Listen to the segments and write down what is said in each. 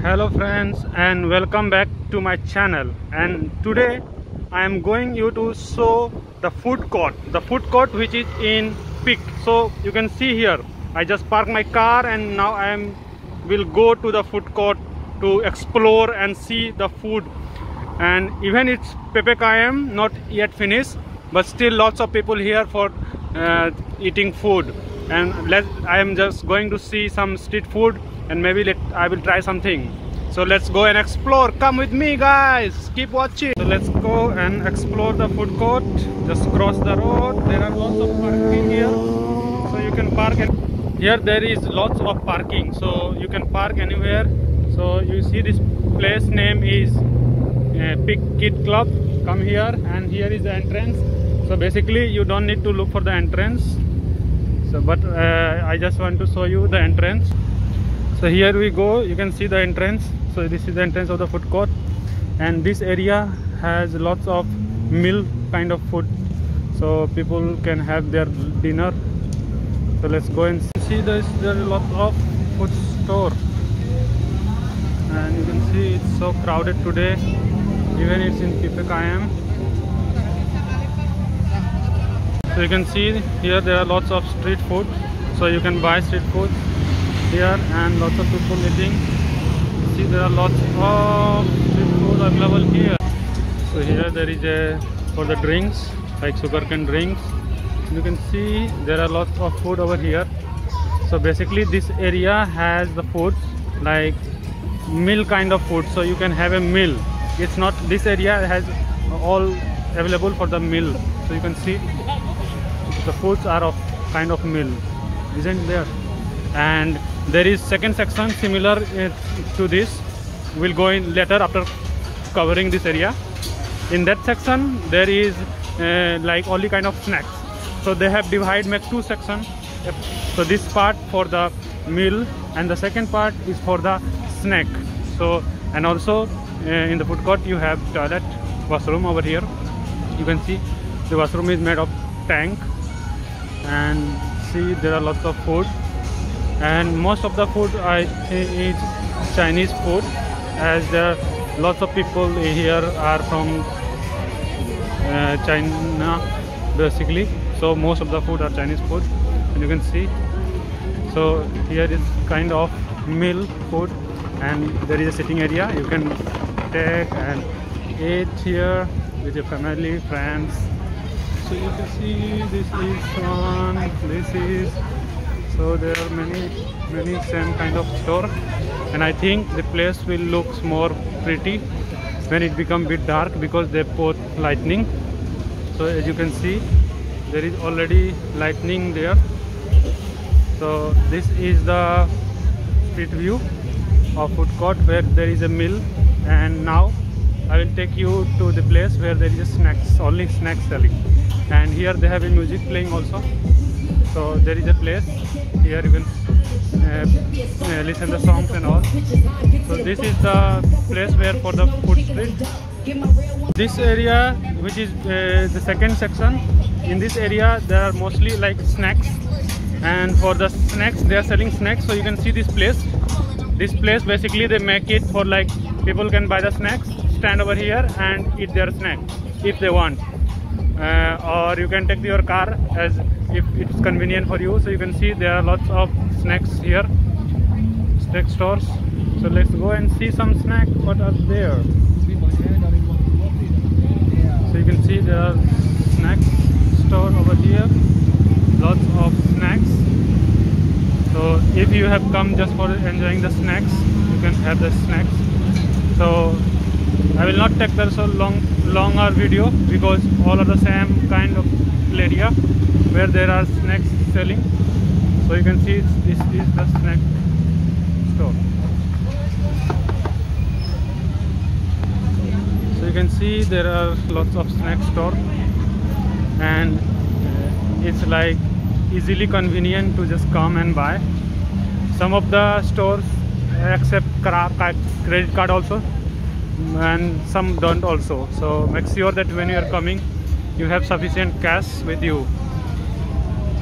Hello friends and welcome back to my channel. And today I am going you to show the food court which is in Pick. So you can see here I just parked my car and now will go to the food court to explore and see the food. And even it's PPKM not yet finished, but still lots of people here for eating food. And I am just going to see some street food and maybe I will try something. So let's go and explore. Come with me guys, keep watching. So let's go and explore the food court. Just cross the road. There are lots of parking here, so you can park. Here there is lots of parking, so you can park anywhere. So you see this place name is Pick Kid Club. Come here, and here is the entrance. So basically you don't need to look for the entrance. So but I just want to show you the entrance. So here we go, you can see the entrance. So this is the entrance of the food court, and this area has lots of meal kind of food, so people can have their dinner. So let's go and see there are a lot of food store, and you can see it's so crowded today, even it's in PPKM. So you can see here there are lots of street food, so you can buy street food here and lots of people eating. See, there are lots of street food available here. So here there is for the drinks like sugarcane drinks. You can see there are lots of food over here. So basically this area has the foods like meal kind of food, so you can have a meal. It's not, this area has all available for the meal. So you can see the foods are of kind of meal, isn't there? And there is second section similar to this. We'll go in later after covering this area. In that section there is like only kind of snacks. So they have make two sections. So this part for the meal and the second part is for the snack. So and also in the food court you have toilet, washroom over here. You can see the washroom is made of tank, and see there are lots of food. And most of the food is Chinese food, as there are lots of people here are from China basically. So most of the food are Chinese food, and you can see. So here is kind of meal food, and there is a sitting area. You can take and eat here with your family, friends. So you can see this is one, this is. So there are many same kind of store, and I think the place will look more pretty when it become bit dark because they put lightning. So as you can see there is already lightning there. So this is the street view of food court where there is a mill, and now I will take you to the place where there is snacks, only snacks selling, and here they have a music playing also. So there is a place here you can listen the songs and all. So this is the place where for the food street. This area, which is the second section, in this area there are mostly like snacks, and for the snacks they are selling snacks. So you can see this place. This place basically they make it for like people can buy the snacks, stand over here and eat their snack if they want. Or you can take your car as if it's convenient for you. So you can see there are lots of snacks here, snack stores. So let's go and see some snacks what are there. So you can see there are snacks store over here, lots of snacks. So if you have come just for enjoying the snacks, you can have the snacks. So I will not take the so longer video because all are the same kind of area where there are snacks selling. So you can see this is the snack store. So you can see there are lots of snack store, and it's like easily convenient to just come and buy. Some of the stores accept credit card also, and some don't also. So make sure that when you are coming you have sufficient cash with you.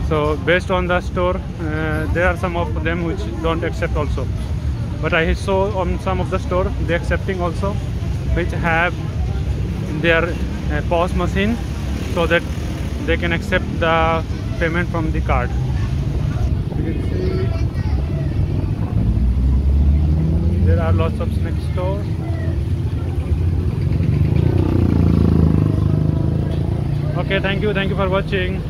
So based on the store there are some of them which don't accept also. but I saw on some of the store they accepting also, which have their POS machine, so that they can accept the payment from the card. You can see there are lots of snack stores. Okay, thank you for watching.